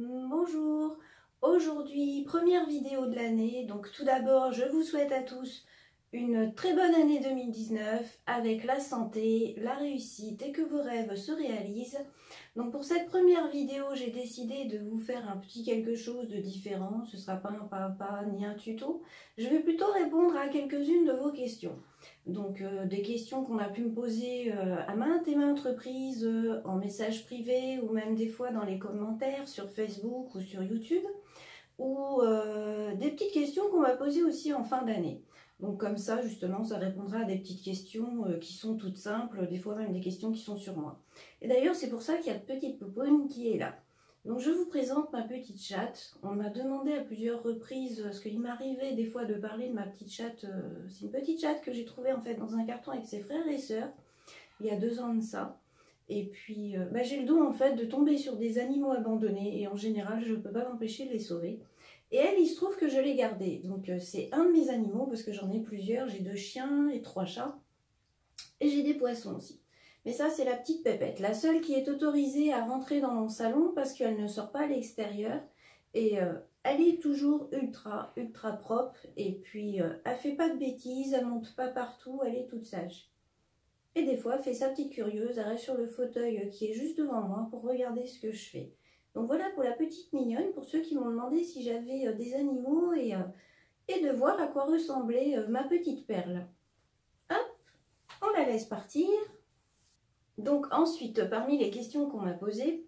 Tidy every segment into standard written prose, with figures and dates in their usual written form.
Bonjour, aujourd'hui première vidéo de l'année, donc tout d'abord je vous souhaite à tous une très bonne année 2019 avec la santé, la réussite et que vos rêves se réalisent. Donc pour cette première vidéo j'ai décidé de vous faire un petit quelque chose de différent, ce ne sera pas un pas ni un tuto, je vais plutôt répondre à quelques-unes de vos questions. Donc des questions qu'on a pu me poser à maintes et maintes reprises en message privé ou même des fois dans les commentaires sur Facebook ou sur YouTube, ou des petites questions qu'on m'a posées aussi en fin d'année. Donc comme ça justement ça répondra à des petites questions qui sont toutes simples, des fois même des questions qui sont sur moi. Et d'ailleurs c'est pour ça qu'il y a de petite popoune qui est là. Donc je vous présente ma petite chatte. On m'a demandé à plusieurs reprises, parce qu'il m'arrivait des fois de parler de ma petite chatte. C'est une petite chatte que j'ai trouvée en fait dans un carton avec ses frères et sœurs, il y a 2 ans de ça. Et puis j'ai le don en fait de tomber sur des animaux abandonnés et en général je ne peux pas m'empêcher de les sauver. Et elle, il se trouve que je l'ai gardée. Donc c'est un de mes animaux parce que j'en ai plusieurs. J'ai 2 chiens et 3 chats. Et j'ai des poissons aussi. Mais ça, c'est la petite Pépette, la seule qui est autorisée à rentrer dans mon salon parce qu'elle ne sort pas à l'extérieur. Et elle est toujours ultra propre. Et puis, elle fait pas de bêtises, elle monte pas partout, elle est toute sage. Et des fois, elle fait sa petite curieuse, elle reste sur le fauteuil qui est juste devant moi pour regarder ce que je fais. Donc voilà pour la petite mignonne, pour ceux qui m'ont demandé si j'avais des animaux et de voir à quoi ressemblait ma petite perle. Hop, on la laisse partir. Donc ensuite, parmi les questions qu'on m'a posées,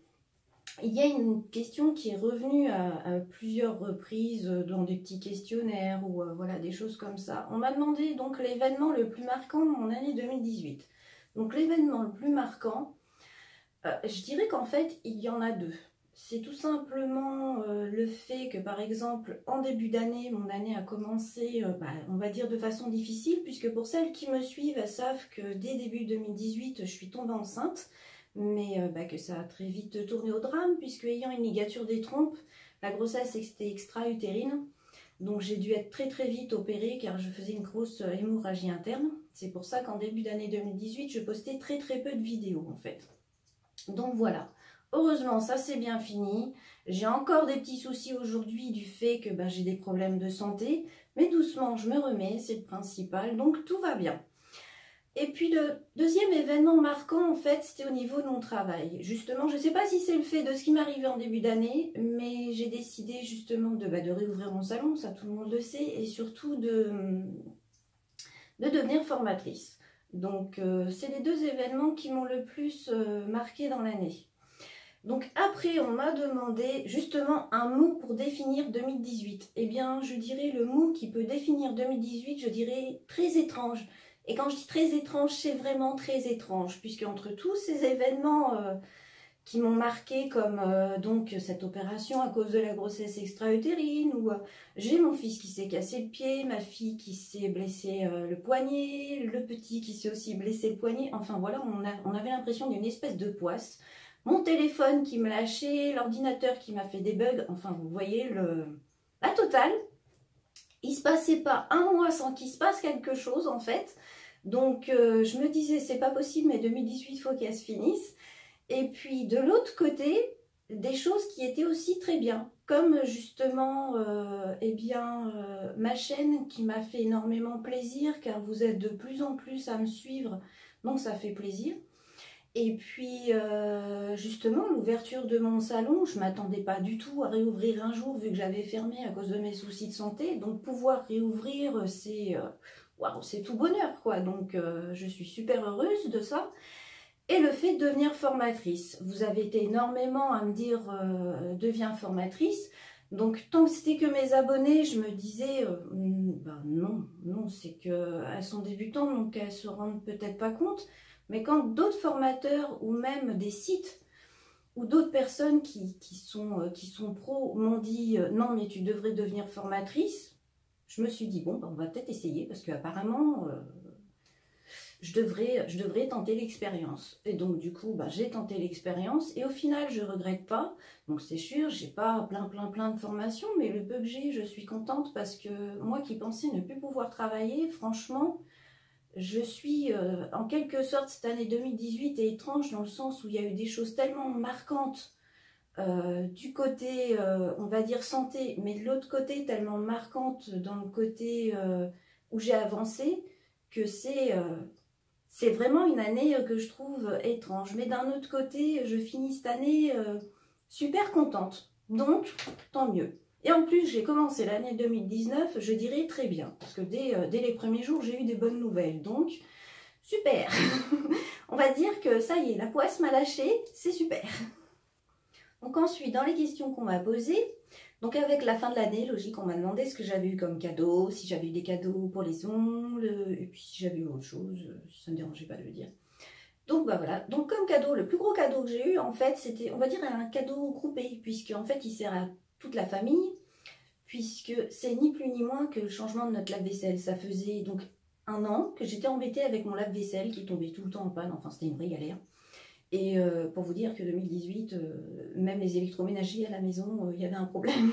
il y a une question qui est revenue à plusieurs reprises dans des petits questionnaires ou voilà, des choses comme ça. On m'a demandé donc l'événement le plus marquant de mon année 2018. Donc l'événement le plus marquant, je dirais qu'en fait, il y en a 2. C'est tout simplement le fait que, par exemple, en début d'année, mon année a commencé, on va dire de façon difficile, puisque pour celles qui me suivent, elles savent que dès début 2018, je suis tombée enceinte, mais que ça a très vite tourné au drame, puisque ayant une ligature des trompes, la grossesse était extra-utérine, donc j'ai dû être très vite opérée, car je faisais une grosse hémorragie interne. C'est pour ça qu'en début d'année 2018, je postais très peu de vidéos, en fait. Donc voilà. Heureusement, ça c'est bien fini. J'ai encore des petits soucis aujourd'hui du fait que j'ai des problèmes de santé. Mais doucement, je me remets, c'est le principal. Donc tout va bien. Et puis le deuxième événement marquant, en fait, c'était au niveau de mon travail. Justement, je ne sais pas si c'est le fait de ce qui m'arrivait en début d'année, mais j'ai décidé justement de réouvrir mon salon, ça tout le monde le sait, et surtout de devenir formatrice. Donc c'est les 2 événements qui m'ont le plus marqué dans l'année. Donc après, on m'a demandé justement un mot pour définir 2018. Eh bien, je dirais le mot qui peut définir 2018, je dirais très étrange. Et quand je dis très étrange, c'est vraiment très étrange, puisque entre tous ces événements qui m'ont marqué, comme donc cette opération à cause de la grossesse extra-utérine, ou j'ai mon fils qui s'est cassé le pied, ma fille qui s'est blessé le poignet, le petit qui s'est aussi blessé le poignet, enfin voilà, on avait l'impression d'une espèce de poisse. Mon téléphone qui me lâchait, l'ordinateur qui m'a fait des bugs, enfin vous voyez la totale. Il ne se passait pas un mois sans qu'il se passe quelque chose en fait. Donc je me disais c'est pas possible, mais 2018 il faut qu'elle se finisse. Et puis de l'autre côté, des choses qui étaient aussi très bien, comme justement ma chaîne qui m'a fait énormément plaisir, car vous êtes de plus en plus à me suivre, donc ça fait plaisir. Et puis justement l'ouverture de mon salon, je ne m'attendais pas du tout à réouvrir un jour vu que j'avais fermé à cause de mes soucis de santé. Donc pouvoir réouvrir, c'est tout bonheur quoi. Donc je suis super heureuse de ça. Et le fait de devenir formatrice. Vous avez été énormément à me dire deviens formatrice. Donc tant que c'était que mes abonnés, je me disais non, c'est qu'elles sont débutantes, donc elles se rendent peut-être pas compte. Mais quand d'autres formateurs ou même des sites ou d'autres personnes qui sont pros m'ont dit non mais tu devrais devenir formatrice, je me suis dit bon on va peut-être essayer parce qu'apparemment je devrais tenter l'expérience. Et donc du coup j'ai tenté l'expérience et au final je regrette pas. Donc c'est sûr, j'ai pas plein de formations, mais le peu que j'ai, je suis contente parce que moi qui pensais ne plus pouvoir travailler, franchement, je suis en quelque sorte, cette année 2018 est étrange dans le sens où il y a eu des choses tellement marquantes du côté, on va dire santé, mais de l'autre côté tellement marquante dans le côté où j'ai avancé, que c'est vraiment une année que je trouve étrange. Mais d'un autre côté, je finis cette année super contente. Donc, tant mieux. Et en plus, j'ai commencé l'année 2019, je dirais très bien. Parce que dès les premiers jours, j'ai eu des bonnes nouvelles. Donc, super. On va dire que ça y est, la poisse m'a lâché, c'est super. Donc ensuite, dans les questions qu'on m'a posées, donc avec la fin de l'année, logique, on m'a demandé ce que j'avais eu comme cadeau, si j'avais eu des cadeaux pour les ongles, et puis si j'avais eu autre chose, ça ne me dérangeait pas de le dire. Donc bah voilà, donc comme cadeau, le plus gros cadeau que j'ai eu, en fait, c'était, on va dire, un cadeau groupé, puisque en fait, il sert à toute la famille, puisque c'est ni plus ni moins que le changement de notre lave-vaisselle. Ça faisait donc 1 an que j'étais embêtée avec mon lave-vaisselle qui tombait tout le temps en panne, enfin c'était une vraie galère. Et pour vous dire que 2018, même les électroménagers à la maison, il y avait un problème.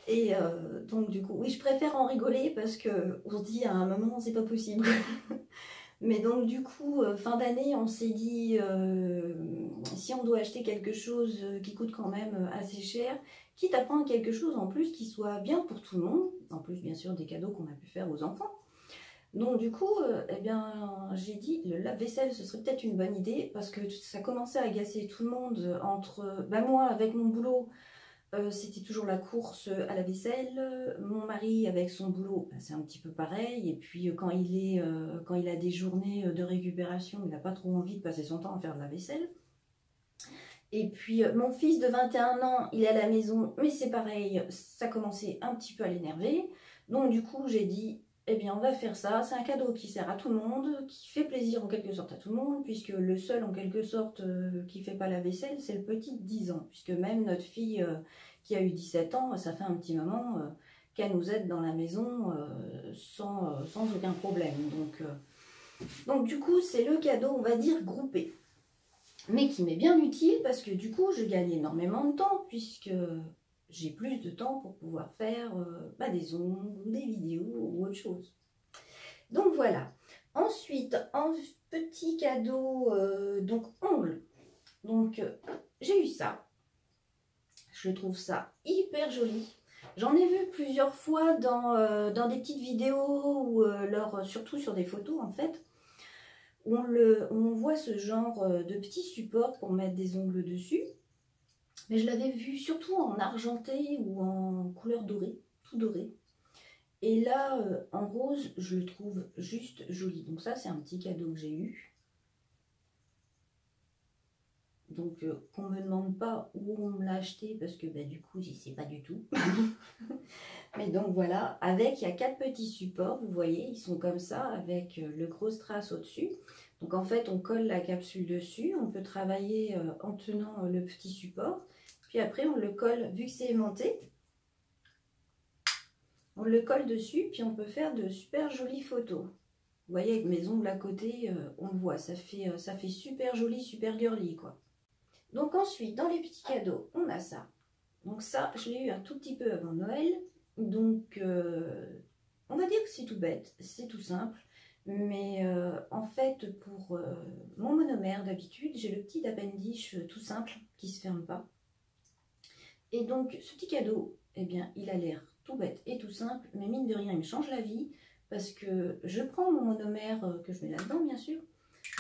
Et donc du coup, oui, je préfère en rigoler parce qu'on se dit à un moment, c'est pas possible. Mais donc du coup, fin d'année, on s'est dit, si on doit acheter quelque chose qui coûte quand même assez cher, quitte à prendre quelque chose en plus qui soit bien pour tout le monde, en plus bien sûr des cadeaux qu'on a pu faire aux enfants. Donc du coup, eh bien, j'ai dit le lave-vaisselle, ce serait peut-être une bonne idée parce que ça commençait à agacer tout le monde entre, moi avec mon boulot, c'était toujours la course à la vaisselle, mon mari avec son boulot, c'est un petit peu pareil, et puis quand il a des journées de récupération, il n'a pas trop envie de passer son temps à faire de la vaisselle. Et puis mon fils de 21 ans, il est à la maison, mais c'est pareil, ça commençait un petit peu à l'énerver. Donc du coup, j'ai dit, eh bien, on va faire ça. C'est un cadeau qui sert à tout le monde, qui fait plaisir en quelque sorte à tout le monde, puisque le seul en quelque sorte qui fait pas la vaisselle, c'est le petit de 10 ans. Puisque même notre fille qui a eu 17 ans, ça fait un petit moment qu'elle nous aide dans la maison sans aucun problème. Donc du coup, c'est le cadeau, on va dire, groupé. Mais qui m'est bien utile parce que du coup, je gagne énormément de temps, puisque j'ai plus de temps pour pouvoir faire des ongles, des vidéos ou autre chose. Donc voilà. Ensuite, en petit cadeau, donc ongles. Donc j'ai eu ça. Je trouve ça hyper joli. J'en ai vu plusieurs fois dans des petites vidéos ou surtout sur des photos en fait. Où on voit ce genre de petits supports pour mettre des ongles dessus. Mais je l'avais vu surtout en argenté ou en couleur dorée, tout doré. Et là, en rose, je le trouve juste joli. Donc ça, c'est un petit cadeau que j'ai eu. Donc, qu'on ne me demande pas où on me l'a acheté, parce que du coup, je ne sais pas du tout. Mais donc voilà, avec, il y a 4 petits supports, vous voyez, ils sont comme ça, avec le gros strass au-dessus. Donc en fait, on colle la capsule dessus, on peut travailler en tenant le petit support. Puis après, on le colle, vu que c'est aimanté, on le colle dessus, puis on peut faire de super jolies photos. Vous voyez, avec mes ongles à côté, on le voit, ça fait super joli, super girly, quoi. Donc ensuite, dans les petits cadeaux, on a ça. Donc ça, je l'ai eu un tout petit peu avant Noël. Donc, on va dire que c'est tout bête, c'est tout simple. Mais en fait, pour mon monomère d'habitude, j'ai le petit appendice tout simple qui ne se ferme pas. Et donc, ce petit cadeau, eh bien, il a l'air tout bête et tout simple, mais mine de rien, il me change la vie parce que je prends mon monomère que je mets là-dedans, bien sûr.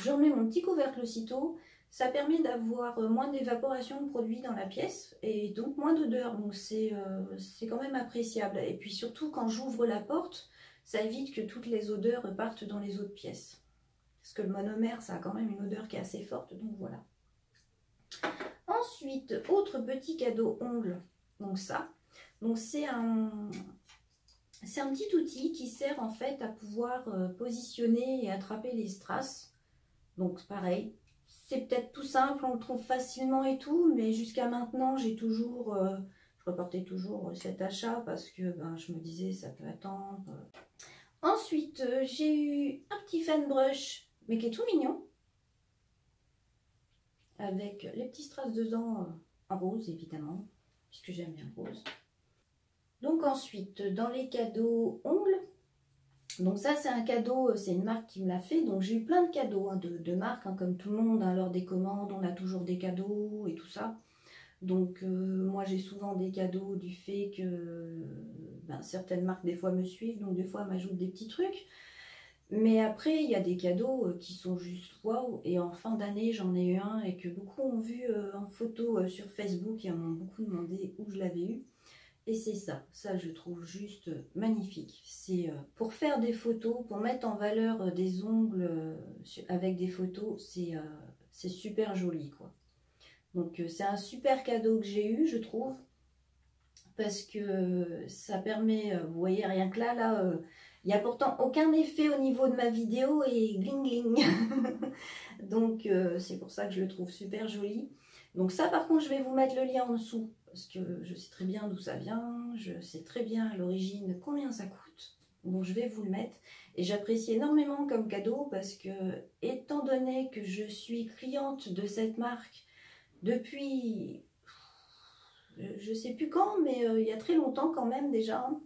Je remets mon petit couvercle aussitôt. Ça permet d'avoir moins d'évaporation de produit dans la pièce et donc moins d'odeur. Donc, c'est quand même appréciable. Et puis surtout, quand j'ouvre la porte, ça évite que toutes les odeurs partent dans les autres pièces. Parce que le monomère, ça a quand même une odeur qui est assez forte, donc voilà. Ensuite, autre petit cadeau ongles, donc ça. Donc c'est un petit outil qui sert en fait à pouvoir positionner et attraper les strass. Donc pareil, c'est peut-être tout simple, on le trouve facilement et tout, mais jusqu'à maintenant, j'ai toujours, je reportais toujours cet achat parce que je me disais ça peut attendre. Ensuite, j'ai eu un petit fan brush, mais qui est tout mignon. Avec les petits strass dedans en rose, évidemment, puisque j'aime bien le rose. Donc ensuite, dans les cadeaux ongles, donc ça c'est un cadeau, c'est une marque qui me l'a fait. Donc j'ai eu plein de cadeaux de marques, comme tout le monde, lors des commandes, on a toujours des cadeaux et tout ça. Donc moi j'ai souvent des cadeaux du fait que certaines marques des fois me suivent, donc des fois m'ajoutent des petits trucs. Mais après il y a des cadeaux qui sont juste waouh. Et en fin d'année j'en ai eu un et que beaucoup ont vu en photo sur Facebook et m'ont beaucoup demandé où je l'avais eu. Et c'est ça, je trouve juste magnifique. C'est pour faire des photos, pour mettre en valeur des ongles avec des photos, c'est super joli quoi. Donc c'est un super cadeau que j'ai eu, je trouve, parce que ça permet, vous voyez rien que là, il n'y a pourtant aucun effet au niveau de ma vidéo et gling gling. Donc c'est pour ça que je le trouve super joli. Donc ça par contre je vais vous mettre le lien en dessous, parce que je sais très bien d'où ça vient, je sais très bien à l'origine combien ça coûte. Donc je vais vous le mettre. Et j'apprécie énormément comme cadeau parce que, étant donné que je suis cliente de cette marque depuis, je sais plus quand, mais il y a très longtemps quand même déjà, hein.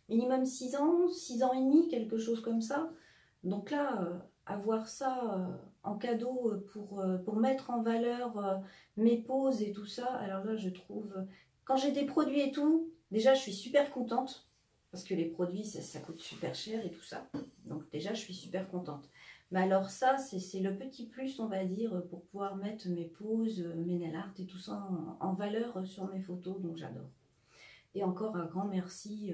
Minimum 6 ans, 6 ans et demi, quelque chose comme ça. Donc là, avoir ça en cadeau pour mettre en valeur mes poses et tout ça, alors là je trouve, quand j'ai des produits et tout, déjà je suis super contente, parce que les produits ça coûte super cher et tout ça, donc déjà je suis super contente. Mais alors ça, c'est le petit plus, on va dire, pour pouvoir mettre mes poses, mes nail art et tout ça en valeur sur mes photos, donc j'adore. Et encore un grand merci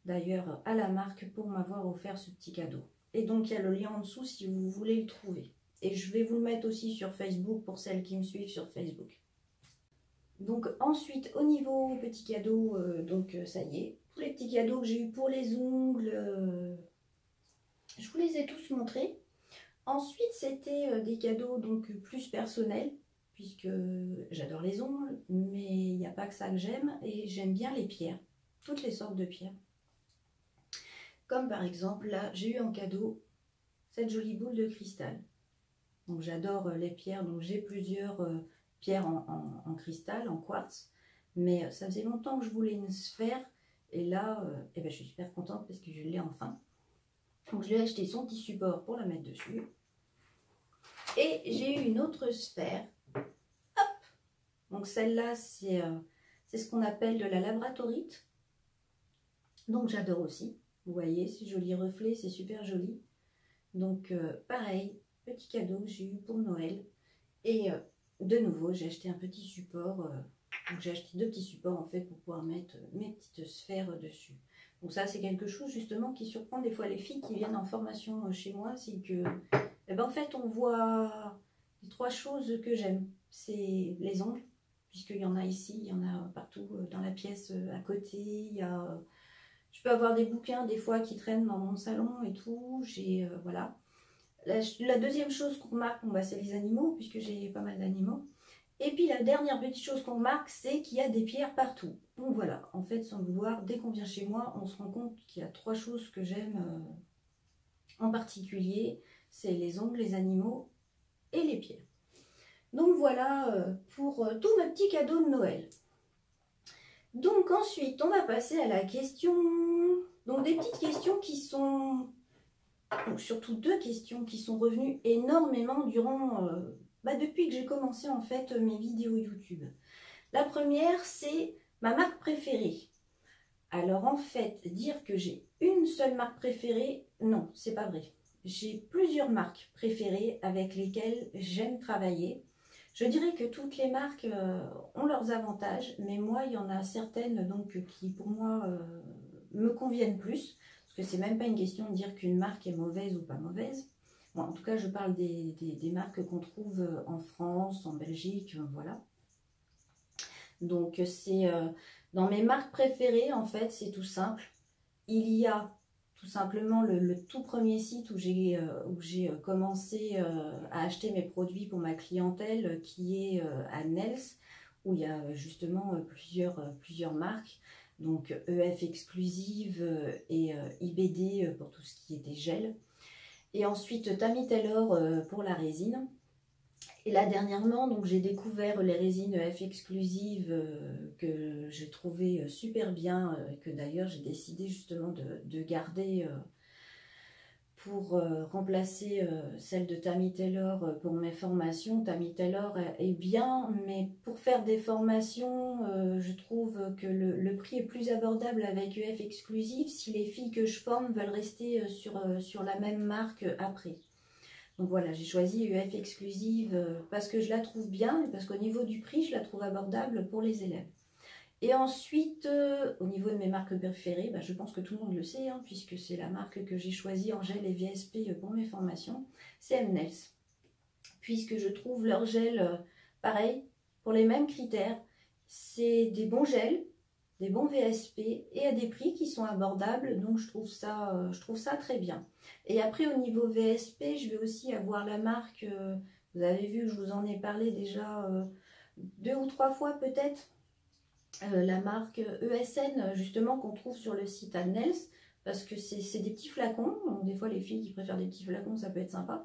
d'ailleurs à la marque pour m'avoir offert ce petit cadeau. Et donc il y a le lien en dessous si vous voulez le trouver. Et je vais vous le mettre aussi sur Facebook pour celles qui me suivent sur Facebook. Donc ensuite, au niveau petit cadeau, ça y est, tous les petits cadeaux que j'ai eu pour les ongles, je vous les ai tous montrés. Ensuite, c'était des cadeaux donc plus personnels, puisque j'adore les ongles, mais il n'y a pas que ça que j'aime, et j'aime bien les pierres, toutes les sortes de pierres. Comme par exemple, là, j'ai eu en cadeau cette jolie boule de cristal. Donc j'adore les pierres, donc j'ai plusieurs pierres en cristal, en quartz, mais ça faisait longtemps que je voulais une sphère, et là, je suis super contente parce que je l'ai enfin. Donc je lui ai acheté son petit support pour la mettre dessus. Et j'ai eu une autre sphère. Hop! Donc celle-là, c'est ce qu'on appelle de la labradorite. Donc j'adore aussi. Vous voyez, ces jolis reflets, c'est super joli. Donc pareil, petit cadeau que j'ai eu pour Noël. Et de nouveau, j'ai acheté un petit support. Donc j'ai acheté deux petits supports en fait pour pouvoir mettre mes petites sphères dessus. Donc ça, c'est quelque chose justement qui surprend des fois les filles qui viennent en formation chez moi. C'est que, en fait, on voit les trois choses que j'aime. C'est les ongles, puisqu'il y en a ici, il y en a partout dans la pièce à côté. Il y a, je peux avoir des bouquins des fois qui traînent dans mon salon et tout. J'ai, voilà. La deuxième chose qu'on remarque, c'est les animaux, puisque j'ai pas mal d'animaux. Et puis la dernière petite chose qu'on remarque, c'est qu'il y a des pierres partout. Donc voilà, en fait, sans le vouloir, dès qu'on vient chez moi, on se rend compte qu'il y a trois choses que j'aime en particulier. C'est les ongles, les animaux et les pierres. Donc voilà pour tous mes petits cadeaux de Noël. Donc ensuite, on va passer à la question... Donc des petites questions qui sont... Donc surtout deux questions qui sont revenues énormément durant... depuis que j'ai commencé en fait mes vidéos YouTube. La première, c'est ma marque préférée. Alors en fait, dire que j'ai une seule marque préférée, non, c'est pas vrai. J'ai plusieurs marques préférées avec lesquelles j'aime travailler. Je dirais que toutes les marques ont leurs avantages, mais moi, il y en a certaines donc, qui pour moi me conviennent plus. Parce que c'est même pas une question de dire qu'une marque est mauvaise ou pas mauvaise. Bon, en tout cas, je parle des marques qu'on trouve en France, en Belgique, voilà. Donc, c'est dans mes marques préférées, en fait, c'est tout simple. Il y a tout simplement le tout premier site où j'ai commencé à acheter mes produits pour ma clientèle, qui est à Nels, où il y a justement plusieurs marques. Donc, EF Exclusive et IBD pour tout ce qui était gel. Et ensuite, Tammy Taylor pour la résine. Et là, dernièrement, donc j'ai découvert les résines EF Exclusive que j'ai trouvé super bien, que d'ailleurs j'ai décidé justement de garder pour remplacer celle de Tammy Taylor pour mes formations. Tammy Taylor est bien, mais pour faire des formations, je trouve que le prix est plus abordable avec EF Exclusive si les filles que je forme veulent rester sur la même marque après. Donc voilà, j'ai choisi EF Exclusive parce que je la trouve bien et parce qu'au niveau du prix, je la trouve abordable pour les élèves. Et ensuite, au niveau de mes marques préférées, je pense que tout le monde le sait, hein, puisque c'est la marque que j'ai choisie en gel et VSP pour mes formations, c'est M-Nails. Puisque je trouve leur gel pareil, pour les mêmes critères. C'est des bons gels, des bons VSP et à des prix qui sont abordables, donc je trouve ça très bien. Et après, au niveau VSP, je vais aussi avoir la marque, vous avez vu que je vous en ai parlé déjà 2 ou 3 fois peut-être, la marque ESN justement qu'on trouve sur le site M-Nails, parce que c'est des petits flacons, donc des fois les filles qui préfèrent des petits flacons ça peut être sympa,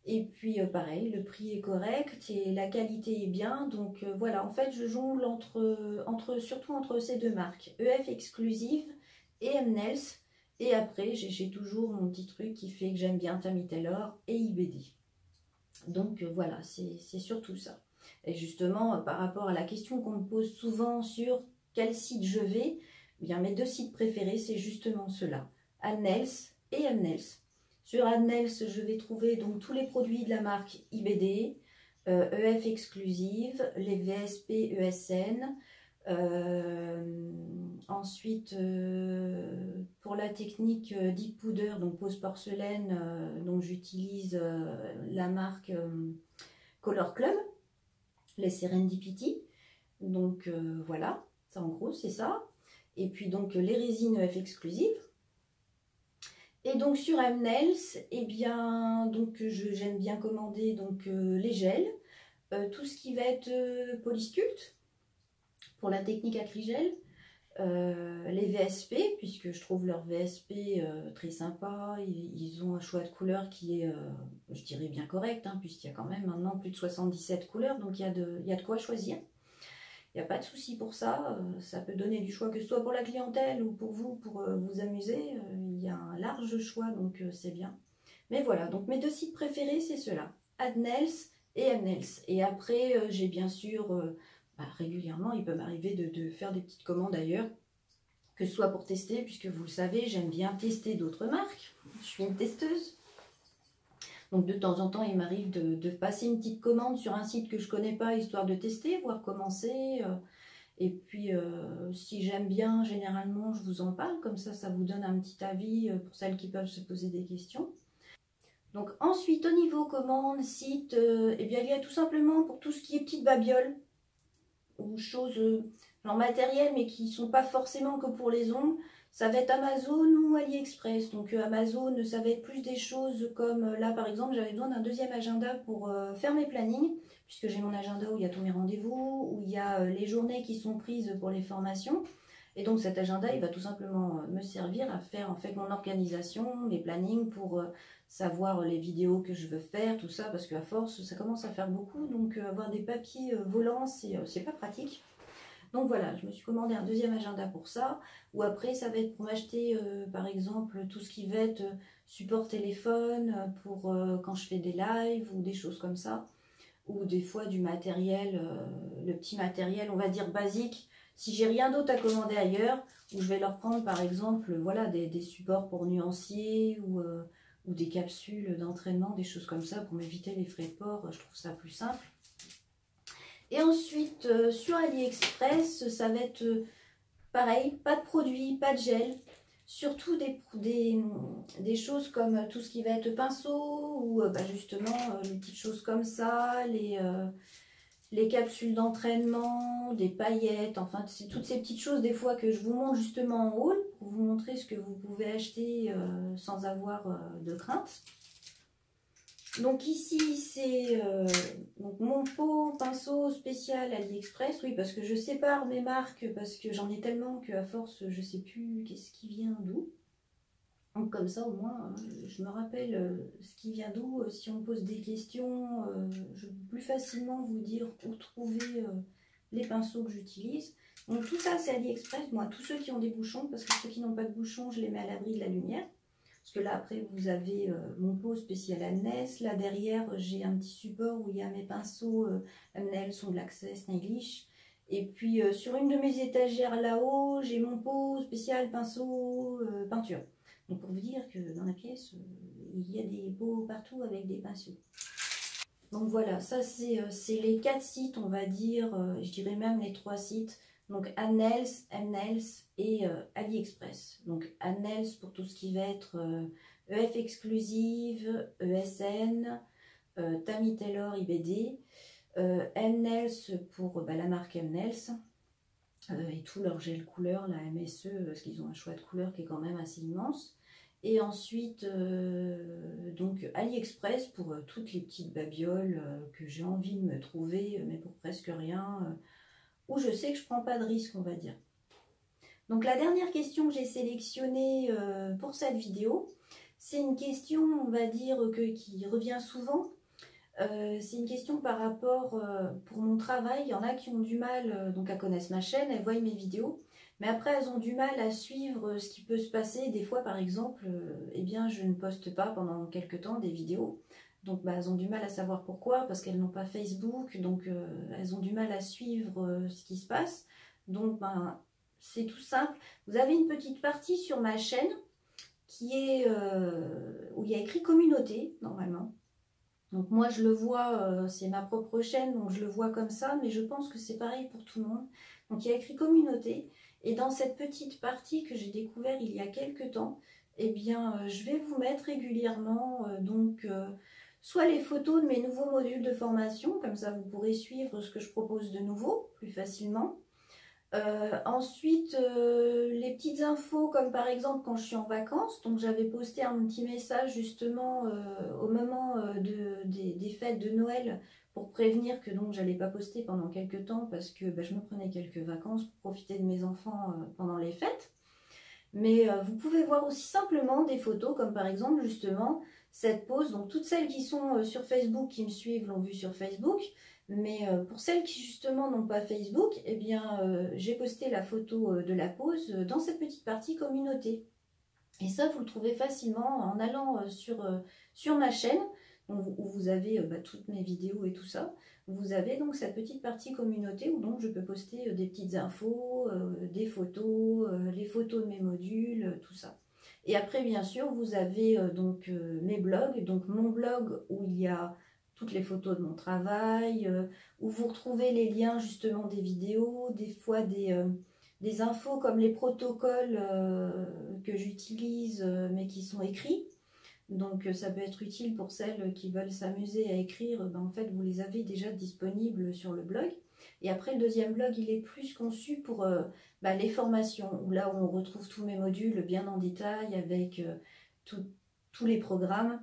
et puis pareil, le prix est correct et la qualité est bien, donc voilà, en fait je jongle surtout entre ces deux marques, EF Exclusive et M-Nails, et après j'ai toujours mon petit truc qui fait que j'aime bien Tammy Taylor et IBD. Donc voilà, c'est surtout ça. Et justement, par rapport à la question qu'on me pose souvent sur quel site je vais, eh bien mes 2 sites préférés, c'est justement ceux-là, M-Nails et M-Nails. Sur M-Nails, je vais trouver donc tous les produits de la marque IBD, EF Exclusive, les VSP ESN. Ensuite, pour la technique Deep Powder, donc pose porcelaine, donc j'utilise la marque Color Club, les Serendipity. Donc voilà, ça en gros c'est ça. Et puis donc les résines EF Exclusive. Et donc sur M-Nails, eh bien donc j'aime bien commander donc les gels, tout ce qui va être polysculpte pour la technique acrygel, les VSP, puisque je trouve leur VSP très sympa, ils ont un choix de couleurs qui est, je dirais, bien correct, hein, puisqu'il y a quand même maintenant plus de 77 couleurs, donc il y a de quoi choisir. Il n'y a pas de souci pour ça, ça peut donner du choix, que ce soit pour la clientèle ou pour vous amuser, il y a un large choix, donc c'est bien. Mais voilà, donc mes 2 sites préférés, c'est ceux-là, M-Nails et M-Nails. Et après, j'ai bien sûr, régulièrement, il peut m'arriver de faire des petites commandes ailleurs, que ce soit pour tester, puisque vous le savez, j'aime bien tester d'autres marques, je suis une testeuse. Donc de temps en temps, il m'arrive de passer une petite commande sur un site que je ne connais pas, histoire de tester, voir comment c'est. Et puis, si j'aime bien, généralement, je vous en parle. Comme ça vous donne un petit avis pour celles qui peuvent se poser des questions. Donc ensuite, au niveau commande, site, eh bien, il y a tout simplement pour tout ce qui est petites babioles, ou choses genre matériel, mais qui ne sont pas forcément que pour les ongles. Ça va être Amazon ou AliExpress. Donc Amazon, ça va être plus des choses comme là par exemple, j'avais besoin d'un 2e agenda pour faire mes plannings, puisque j'ai mon agenda où il y a tous mes rendez-vous, où il y a les journées qui sont prises pour les formations. Et donc cet agenda, il va tout simplement me servir à faire en fait mon organisation, mes plannings pour savoir les vidéos que je veux faire, tout ça, parce qu'à force, ça commence à faire beaucoup. Donc avoir des papiers volants, c'est pas pratique. Donc voilà, je me suis commandé un 2e agenda pour ça, ou après ça va être pour m'acheter par exemple tout ce qui va être support téléphone pour quand je fais des lives ou des choses comme ça, ou des fois du matériel, le petit matériel on va dire basique, si j'ai rien d'autre à commander ailleurs, où je vais leur prendre par exemple voilà, des supports pour nuancier ou des capsules d'entraînement, des choses comme ça pour m'éviter les frais de port, je trouve ça plus simple. Et ensuite, sur AliExpress, ça va être pareil, pas de produits, pas de gel. Surtout des choses comme tout ce qui va être pinceau ou justement les petites choses comme ça, les capsules d'entraînement, des paillettes, enfin c'est toutes ces petites choses des fois que je vous montre justement en haul pour vous montrer ce que vous pouvez acheter sans avoir de crainte. Donc ici c'est mon pot pinceau spécial AliExpress, oui parce que je sépare mes marques parce que j'en ai tellement qu'à force je sais plus qu'est-ce qui vient d'où. Donc comme ça au moins je me rappelle ce qui vient d'où, si on me pose des questions je peux plus facilement vous dire où trouver les pinceaux que j'utilise. Donc tout ça c'est AliExpress, moi tous ceux qui ont des bouchons, parce que ceux qui n'ont pas de bouchons je les mets à l'abri de la lumière. Parce que là, après, vous avez mon pot spécial Amnels. Là, derrière, j'ai un petit support où il y a mes pinceaux Amnels, Ongles Access, Nailish. Et puis, sur une de mes étagères là-haut, j'ai mon pot spécial pinceau peinture. Donc, pour vous dire que dans la pièce, il y a des pots partout avec des pinceaux. Donc voilà, ça c'est les 4 sites, on va dire, je dirais même les 3 sites. Donc Amnels, Mnels et AliExpress. Donc Amnels pour tout ce qui va être EF exclusive, ESN, Tammy Taylor IBD. Mnels pour la marque Mnels et tout leur gel couleur, la MSE, parce qu'ils ont un choix de couleur qui est quand même assez immense. Et ensuite, donc AliExpress pour toutes les petites babioles que j'ai envie de me trouver, mais pour presque rien, où je sais que je ne prends pas de risque, on va dire. Donc la dernière question que j'ai sélectionnée pour cette vidéo, c'est une question, on va dire, qui revient souvent. C'est une question par rapport, pour mon travail, il y en a qui ont du mal donc à connaître ma chaîne, elles voient mes vidéos. Mais après, elles ont du mal à suivre ce qui peut se passer. Des fois, par exemple, eh bien, je ne poste pas pendant quelques temps des vidéos. Donc, elles ont du mal à savoir pourquoi, parce qu'elles n'ont pas Facebook. Donc, elles ont du mal à suivre ce qui se passe. Donc, c'est tout simple. Vous avez une petite partie sur ma chaîne qui est où il y a écrit communauté, normalement. Donc moi je le vois, c'est ma propre chaîne, donc je le vois comme ça, mais je pense que c'est pareil pour tout le monde. Donc il y a écrit communauté, et dans cette petite partie que j'ai découvert il y a quelques temps, eh bien je vais vous mettre régulièrement soit les photos de mes nouveaux modules de formation, comme ça vous pourrez suivre ce que je propose de nouveau plus facilement. Ensuite, les petites infos comme par exemple quand je suis en vacances, donc j'avais posté un petit message justement au moment des fêtes de Noël pour prévenir que donc j'allais pas poster pendant quelques temps parce que je me prenais quelques vacances pour profiter de mes enfants pendant les fêtes. Mais vous pouvez voir aussi simplement des photos comme par exemple justement cette pose. Donc toutes celles qui sont sur Facebook, qui me suivent, l'ont vue sur Facebook. Mais pour celles qui justement n'ont pas Facebook, eh bien j'ai posté la photo de la pose dans cette petite partie communauté. Et ça, vous le trouvez facilement en allant sur ma chaîne, où vous avez toutes mes vidéos et tout ça. Vous avez donc cette petite partie communauté où donc je peux poster des petites infos, des photos, les photos de mes modules, tout ça. Et après, bien sûr, vous avez mes blogs, donc mon blog où il y a toutes les photos de mon travail, où vous retrouvez les liens justement des vidéos, des fois des infos comme les protocoles que j'utilise mais qui sont écrits. Donc ça peut être utile pour celles qui veulent s'amuser à écrire. En fait, vous les avez déjà disponibles sur le blog. Et après, le deuxième blog, il est plus conçu pour les formations, où là où on retrouve tous mes modules bien en détail avec tous les programmes.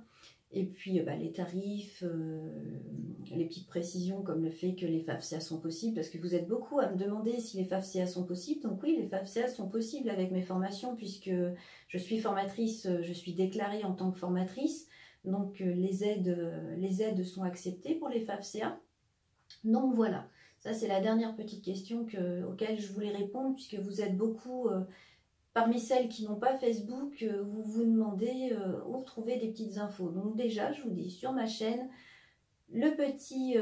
Et puis les tarifs, les petites précisions comme le fait que les FAFSA sont possibles, parce que vous êtes beaucoup à me demander si les FAFSA sont possibles. Donc oui, les FAFSA sont possibles avec mes formations puisque je suis formatrice, je suis déclarée en tant que formatrice. Donc les aides sont acceptées pour les FAFSA. Donc voilà, ça c'est la dernière petite question auquel je voulais répondre puisque vous êtes beaucoup... Parmi celles qui n'ont pas Facebook, vous vous demandez où retrouver des petites infos. Donc déjà, je vous dis, sur ma chaîne, le petit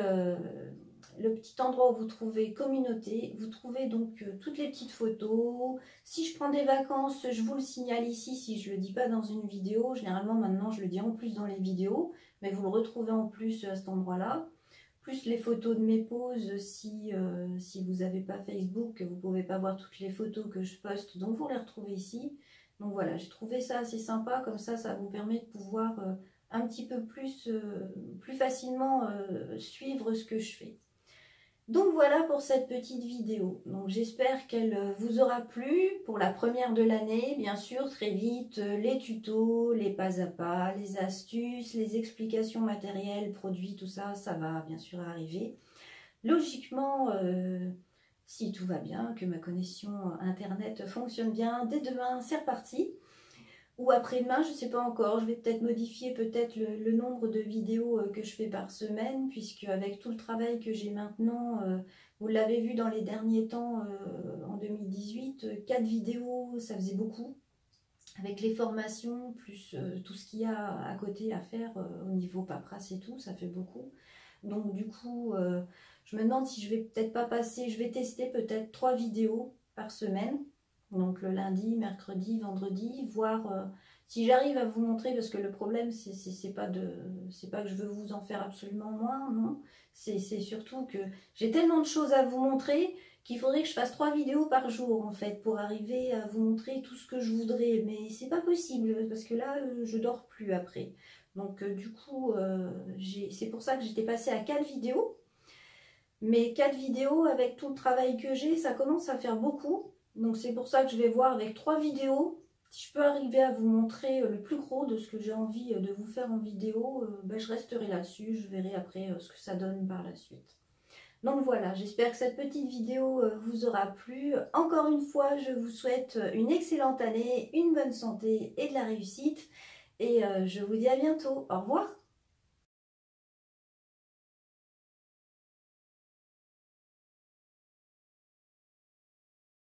endroit où vous trouvez communauté, vous trouvez donc toutes les petites photos. Si je prends des vacances, je vous le signale ici, si je ne le dis pas dans une vidéo. Généralement, maintenant, je le dis en plus dans les vidéos, mais vous le retrouvez en plus à cet endroit-là. Plus les photos de mes pauses, si vous n'avez pas Facebook, vous ne pouvez pas voir toutes les photos que je poste, donc vous les retrouvez ici. Donc voilà, j'ai trouvé ça assez sympa, comme ça vous permet de pouvoir un petit peu plus facilement suivre ce que je fais. Donc voilà pour cette petite vidéo. Donc j'espère qu'elle vous aura plu pour la première de l'année. Bien sûr, très vite, les tutos, les pas à pas, les astuces, les explications matérielles, produits, tout ça, ça va bien sûr arriver. Logiquement, si tout va bien, que ma connexion internet fonctionne bien, dès demain, c'est reparti. Ou après-demain, je ne sais pas encore, je vais peut-être modifier le nombre de vidéos que je fais par semaine, puisque avec tout le travail que j'ai maintenant, vous l'avez vu dans les derniers temps, en 2018, 4 vidéos, ça faisait beaucoup. avec les formations, plus tout ce qu'il y a à côté à faire au niveau paperasse et tout, ça fait beaucoup. Donc du coup, je me demande si je vais peut-être pas passer, je vais tester peut-être 3 vidéos par semaine. Donc le lundi, mercredi, vendredi, voir si j'arrive à vous montrer, parce que le problème c'est pas que je veux vous en faire absolument moins, non. C'est surtout que j'ai tellement de choses à vous montrer qu'il faudrait que je fasse 3 vidéos par jour en fait pour arriver à vous montrer tout ce que je voudrais. Mais c'est pas possible parce que là je dors plus après. Donc du coup c'est pour ça que j'étais passée à 4 vidéos. Mais 4 vidéos avec tout le travail que j'ai, ça commence à faire beaucoup. Donc c'est pour ça que je vais voir avec 3 vidéos. Si je peux arriver à vous montrer le plus gros de ce que j'ai envie de vous faire en vidéo, ben, je resterai là-dessus. Je verrai après ce que ça donne par la suite. Donc voilà, j'espère que cette petite vidéo vous aura plu. Encore une fois, je vous souhaite une excellente année, une bonne santé et de la réussite. Et je vous dis à bientôt. Au revoir.